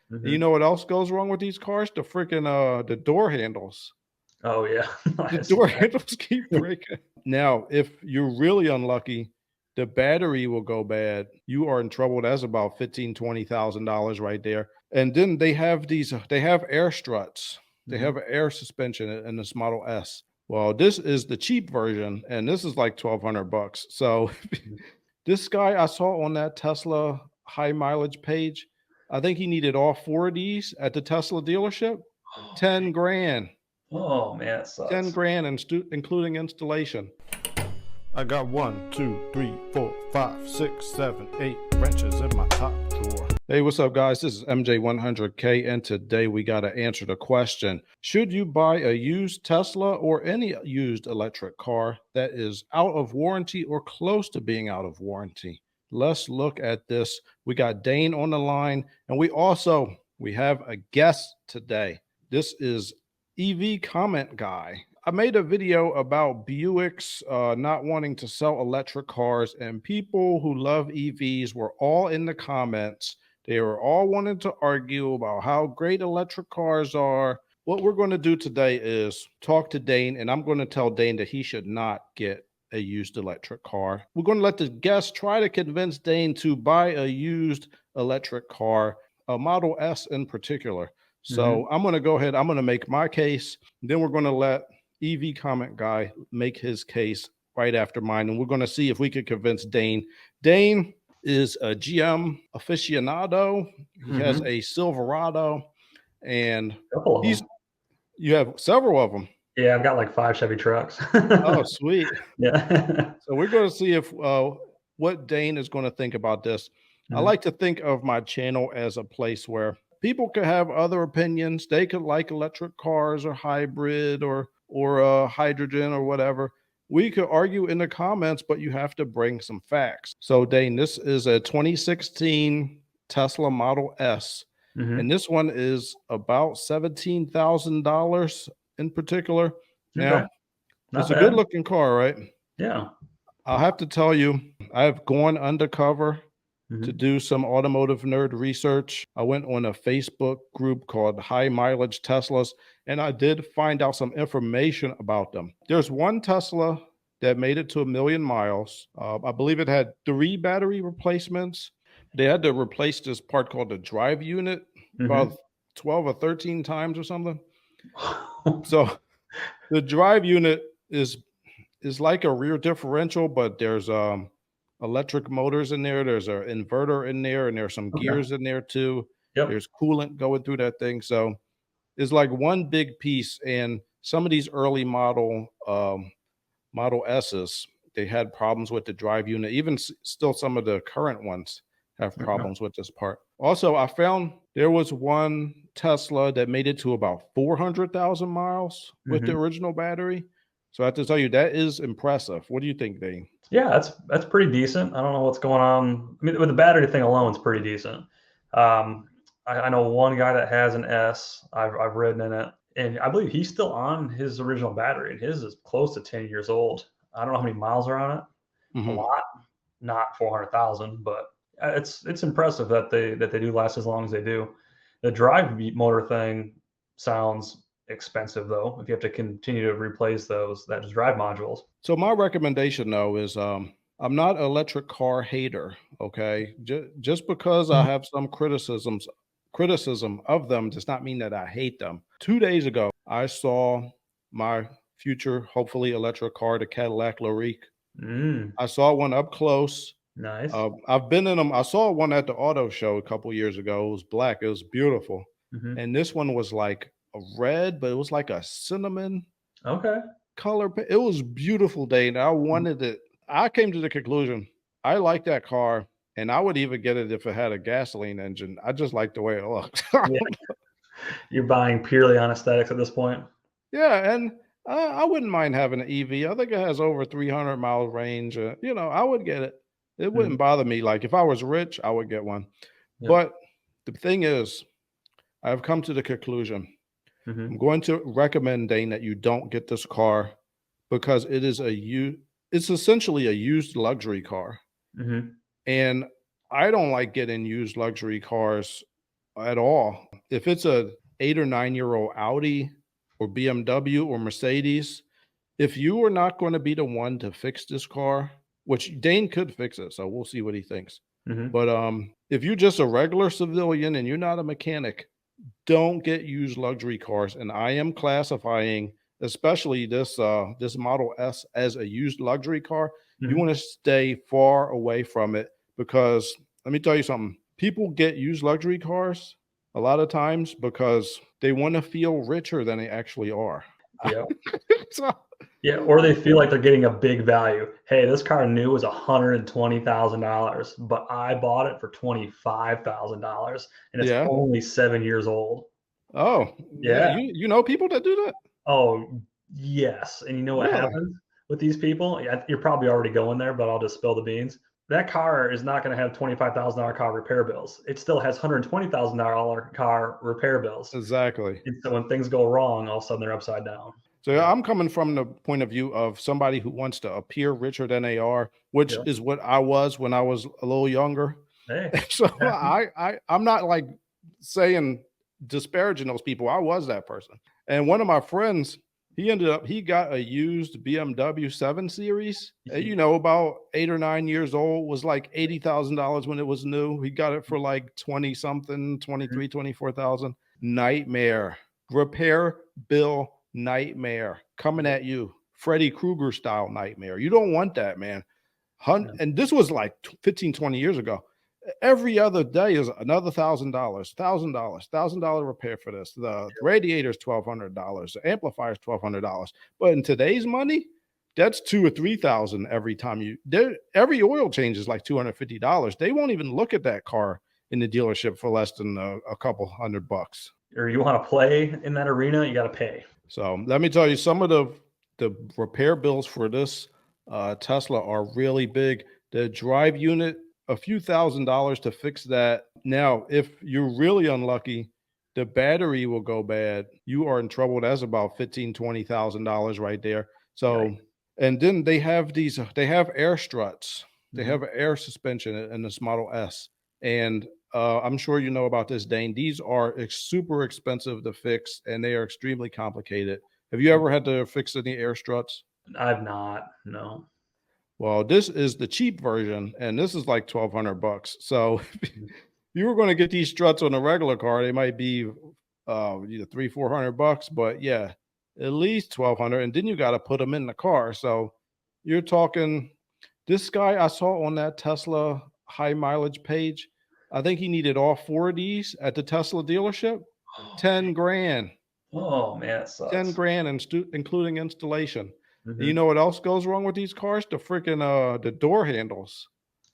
And you know what else goes wrong with these cars? The freaking the door handles. Oh yeah, The I see door that. handles keep breaking. Now, if you're really unlucky, the battery will go bad. You are in trouble. That's about 15, $20,000 right there. And then they have air struts. They Mhm. have air suspension in this Model S. Well, this is the cheap version, and this is like 1,200 bucks. So Mhm. this guy I saw on that Tesla high mileage page, I think he needed all four of these at the Tesla dealership. Oh, 10 dang. grand. Oh man, it 10 sucks. grand including installation. I got 1, 2, 3, 4, 5, 6, 7, 8 wrenches in my top drawer. Hey, what's up, guys? This is MJ100K, and today we got to answer the question: should you buy a used Tesla or any used electric car that is out of warranty or close to being out of warranty? Let's look at this. We got Dane on the line, and we have a guest today. This is EV Comment Guy. I made a video about Buicks not wanting to sell electric cars, and people who love EVs were all in the comments. They were all wanting to argue about how great electric cars are. What we're going to do today is talk to Dane, and I'm going to tell Dane that he should not get a used electric car. We're going to let the guest try to convince Dane to buy a used electric car, a Model S in particular. Mhm. So I'm going to go ahead, I'm going to make my case. Then we're going to let EV Comment Guy make his case right after mine, and we're going to see if we could convince Dane. Dane is a GM aficionado. He has Mhm. a Silverado, and Couple of he's them. you have several of them. Yeah, I've got like 5 Chevy trucks. Oh, sweet. Yeah. So we're going to see if what Dane is going to think about this. I Mhm. like to think of my channel as a place where people could have other opinions. They could like electric cars or hybrid or hydrogen or whatever. We could argue in the comments, but you have to bring some facts. So Dane, this is a 2016 Tesla Model S, and Mhm. this one is about $17,000 in particular. Okay. Now, Not it's a good bad. looking car, right? Yeah. I'll have to tell you, I've gone undercover to Mhm. do some automotive nerd research. I went on a Facebook group called High Mileage Teslas, and I did find out some information about them. There's one Tesla that made it to 1,000,000 miles. I believe it had 3 battery replacements. They had to replace this part called the drive unit about Mhm. 12 or 13 times or something. So the drive unit is like a rear differential, but there's electric motors in there. There's an inverter in there, and there's some Okay. gears in there too. Yep. There's coolant going through that thing. So it's like one big piece. And some of these early Model S's, they had problems with the drive unit. Even still, some of the current ones have Okay. problems with this part. Also, I found there was one Tesla that made it to about 400,000 miles with the Mhm. original battery. So I have to tell you, that is impressive. What do you think, Dane? Yeah, that's pretty decent. I don't know what's going on. I mean, with the battery thing alone, it's pretty decent. I know one guy that has an S. I've ridden in it, and I believe he's still on his original battery, and his is close to 10 years old. I don't know how many miles are on it. A Mhm. lot, not 400,000, but it's impressive that they do last as long as they do. The drive motor thing sounds expensive though. If you have to continue to replace that drive modules. So my recommendation though is I'm not an electric car hater, okay? Just because I have some criticism of them does not mean that I hate them. 2 days ago, I saw my future hopefully electric car, the Cadillac Lyriq. Mm, I saw one up close. nice. I've been in them. I saw one at the auto show a couple years ago. It was black. It was beautiful. Mhm. And this one was like a red, but it was like a cinnamon Okay. color. It was beautiful day, and I Mhm. wanted it. I came to the conclusion I like that car, and I would even get it if it had a gasoline engine. I just like the way it looks. Yeah, you're buying purely on aesthetics at this point. Yeah, and I wouldn't mind having an EV. I think it has over 300 mile range. I would get it. It wouldn't Mhm. bother me. Like if I was rich, I would get one. Yep. But the thing is, I've come to the conclusion. I'm Mhm. going to recommend Dane that you don't get this car because it's essentially a used luxury car. Mhm. And I don't like getting used luxury cars at all. If it's a 8 or 9 year old Audi or BMW or Mercedes, if you are not going to be the one to fix this car, which Dane could fix it, so we'll see what he thinks. Hmm. But if you're just a regular civilian and you're not a mechanic, don't get used luxury cars. And I am classifying, especially this Model S, as a used luxury car. You Hmm. want to stay far away from it because let me tell you something. People get used luxury cars a lot of times because they want to feel richer than they actually are. Yeah. So, Yeah, or they feel like they're getting a big value. Hey, this car new is $120,000, but I bought it for $25,000 and it's yeah. only 7 years old. Oh, yeah. Yeah. You know people that do that? Oh, yes. And you know what Really? happens with these people? Yeah, you're probably already going there, but I'll just spill the beans. That car is not going to have $25,000 car repair bills. It still has $120,000 car repair bills. Exactly. And so when things go wrong, all of a sudden they're upside down. So yeah, Yeah. I'm coming from the point of view of somebody who wants to appear richer than they are, which Yeah. is what I was when I was a little younger. Hey. So Yeah. I'm not like saying disparaging those people. I was that person. And one of my friends, he got a used BMW 7 Series, about 8 or 9 years old, was like $80,000 when it was new. He got it for like 20 something, 23, 24,000. Nightmare. Repair bill nightmare coming at you. Freddy Krueger style nightmare. You don't want that, man. Yeah. And this was like 15, 20 years ago. Every other day is another $1,000, $1,000 repair for this. The radiator is $1,200, the amplifier is $1,200. But in today's money, that's 2 or 3,000 every time every oil change is like $250. They won't even look at that car in the dealership for less than a couple $100. Or you want to play in that arena, you got to pay. So let me tell you, some of the repair bills for this Tesla are really big. The drive unit, a few $1,000s to fix that. Now, if you're really unlucky, the battery will go bad. You are in trouble. That's about $15,000-$20,000 right there. So, Yikes. and then they have they have air struts. They Mhm. have air suspension in this Model S. And I'm sure you know about this, Dane. These are super expensive to fix, and they are extremely complicated. Have you ever had to fix any air struts? I've not. No. Well, this is the cheap version, and this is like $1,200. So if Mhm. you were going to get these struts on a regular car, they might be either 300-400 bucks, but yeah, at least 1,200. And then you got to put them in the car. So you're talking. This guy I saw on that Tesla high mileage page, I think he needed all four of these at the Tesla dealership. Oh, 10 grand, oh man, it 10 sucks. grand, including installation. And you Hmm. know what else goes wrong with these cars? The freaking the door handles.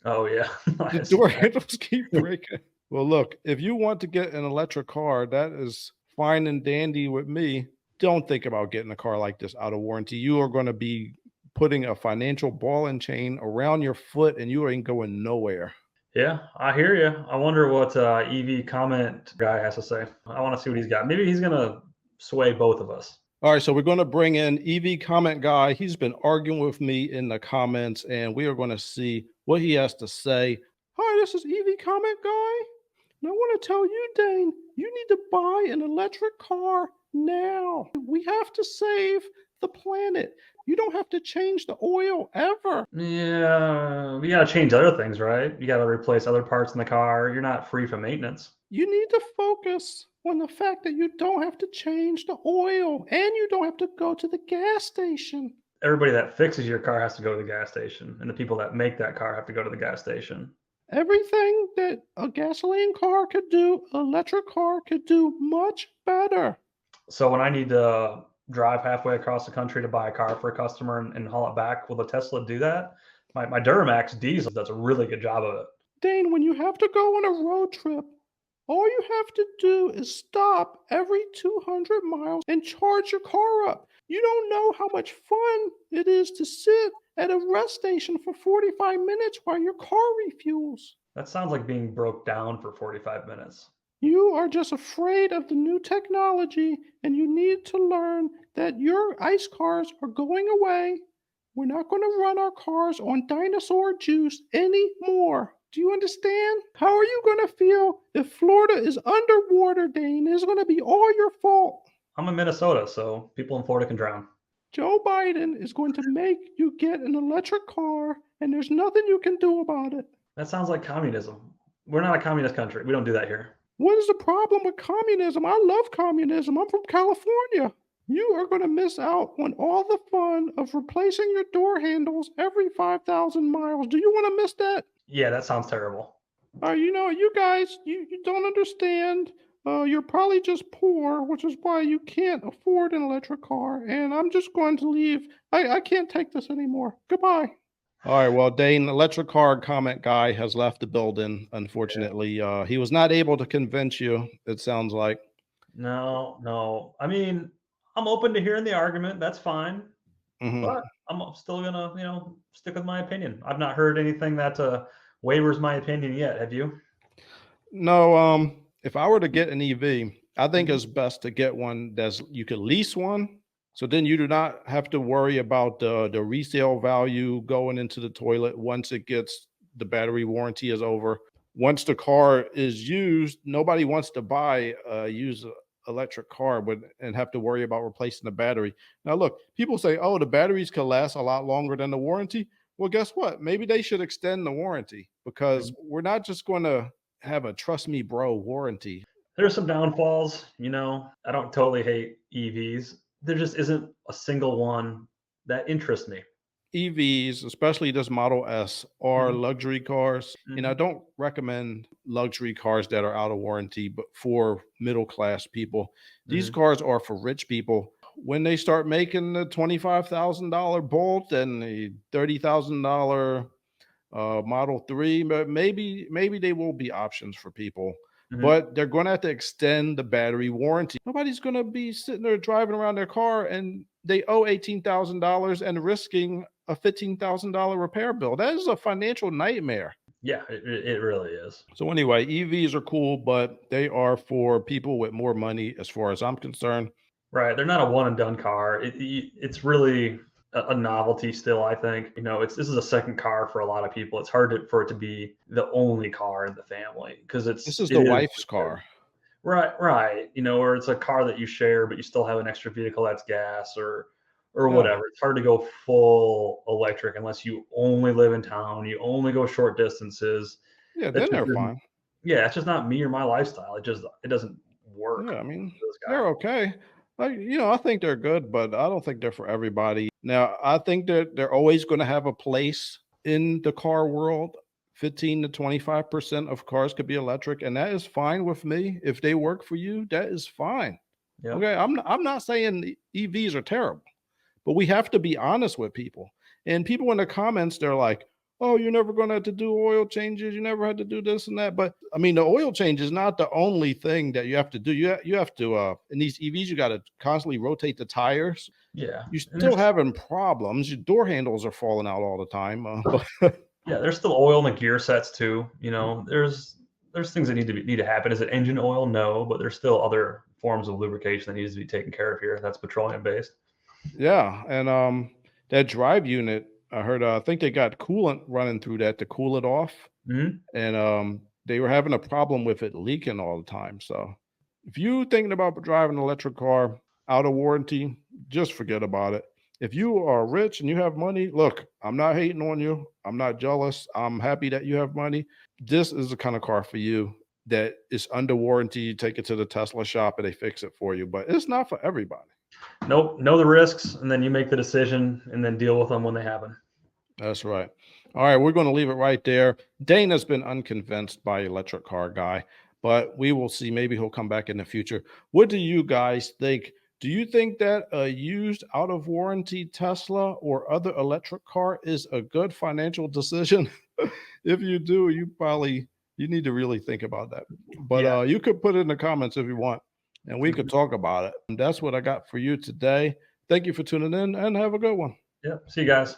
Oh yeah, The I see door that. handles keep breaking. Well, look, if you want to get an electric car, that is fine and dandy with me. Don't think about getting a car like this out of warranty. You are going to be putting a financial ball and chain around your foot and you ain't going nowhere. Yeah, I hear you. I wonder what EV comment guy has to say. I want to see what he's got. Maybe he's gonna sway both of us. All right, so we're going to bring in EV comment guy. He's been arguing with me in the comments, and we are going to see what he has to say. Hi, this is EV comment guy. And I want to tell you, Dane, you need to buy an electric car now. We have to save the planet. You don't have to change the oil ever. Yeah, we gotta change other things, right? You gotta replace other parts in the car. You're not free from maintenance. You need to focus on the fact that you don't have to change the oil and you don't have to go to the gas station. Everybody that fixes your car has to go to the gas station, and the people that make that car have to go to the gas station. Everything that a gasoline car could do, an electric car could do much better. So when I need to drive halfway across the country to buy a car for a customer and haul it back, will the Tesla do that? My Duramax diesel does a really good job of it. Dane, when you have to go on a road trip, all you have to do is stop every 200 miles and charge your car up. You don't know how much fun it is to sit at a rest station for 45 minutes while your car refuels. That sounds like being broke down for 45 minutes. You are just afraid of the new technology, and you need to learn that your ice cars are going away. We're not going to run our cars on dinosaur juice anymore. Do you understand? How are you going to feel if Florida is underwater, Dane? It's going to be all your fault. I'm in Minnesota, so people in Florida can drown. Joe Biden is going to make you get an electric car, and there's nothing you can do about it. That sounds like communism. We're not a communist country. We don't do that here. What is the problem with communism? I love communism. I'm from California. You are going to miss out on all the fun of replacing your door handles every 5,000 miles. Do you want to miss that? Yeah, that sounds terrible. You guys, you don't understand. You're probably just poor, which is why you can't afford an electric car. And I'm just going to leave. I can't take this anymore. Goodbye. All right. Well, Dane, electric car comment guy has left the building. Unfortunately, he was not able to convince you. It sounds like. No. I mean, I'm open to hearing the argument. That's fine. Mhm. But I'm still gonna, stick with my opinion. I've not heard anything that wavers my opinion yet. Have you? No. If I were to get an EV, I think Mhm. it's best to get one you could lease one. So then you do not have to worry about the resale value going into the toilet once the battery warranty is over. Once the car is used, nobody wants to buy a used electric car and have to worry about replacing the battery. Now, look, people say, oh, the batteries can last a lot longer than the warranty. Well, guess what? Maybe they should extend the warranty because Mhm. we're not just going to have a trust me, bro warranty. There's some downfalls. I don't totally hate EVs. There just isn't a single one that interests me. EVs, especially this Model S, are Mhm. luxury cars. And I Mhm. don't recommend luxury cars that are out of warranty, but for middle class people. These Mhm. cars are for rich people. When they start making the $25,000 Bolt and the $30,000 Model 3, but maybe they will be options for people. Mhm. But they're going to have to extend the battery warranty. Nobody's going to be sitting there driving around their car and they owe $18,000 and risking a $15,000 repair bill. That is a financial nightmare. Yeah, it really is. So anyway, EVs are cool, but they are for people with more money, as far as I'm concerned. Right. They're not a one and done car. It's really a novelty still, I think. This is a second car for a lot of people. It's hard for it to be the only car in the family because This it is the is wife's car. right. Or it's a car that you share, but you still have an extra vehicle that's gas or Yeah, whatever. It's hard to go full electric unless you only live in town, you only go short distances. yeah. That Then just they're isn't fine. yeah, it's just not me or my lifestyle. It doesn't work Yeah, I mean, for this guy. they're okay. I think they're good, but I don't think they're for everybody. Now, I think that they're always going to have a place in the car world. 15 to 25% of cars could be electric, and that is fine with me. If they work for you, that is fine. Yep. Okay, I'm not saying the EVs are terrible, but we have to be honest with people. And people in the comments, they're like, oh, you're never going to have to do oil changes. You never had to do this and that. But I mean, the oil change is not the only thing that you have to do. You have to, in these EVs, you got to constantly rotate the tires. Yeah. You're And still having problems. Your door handles are falling out all the time. there's still oil in the gear sets too. There's things that need to happen. Is it engine oil? No, but there's still other forms of lubrication that needs to be taken care of here. That's petroleum based. Yeah. And that drive unit, I heard, I think they got coolant running through that to cool it off. Hmm. And they were having a problem with it leaking all the time. So if you thinking about driving an electric car out of warranty, just forget about it. If you are rich and you have money, look, I'm not hating on you. I'm not jealous. I'm happy that you have money. This is the kind of car for you that is under warranty. You take it to the Tesla shop and they fix it for you, but it's not for everybody. Nope. Know the risks, and then you make the decision, and then deal with them when they happen. That's right. All right, we're going to leave it right there. Dana's been unconvinced by electric car guy, but we will see. Maybe he'll come back in the future. What do you guys think? Do you think that a used out of warranty Tesla or other electric car is a good financial decision? If you do, you need to really think about that. But Yeah. you could put it in the comments if you want, and we could Mhm. talk about it. And that's what I got for you today. Thank you for tuning in, and have a good one. Yep. See you guys.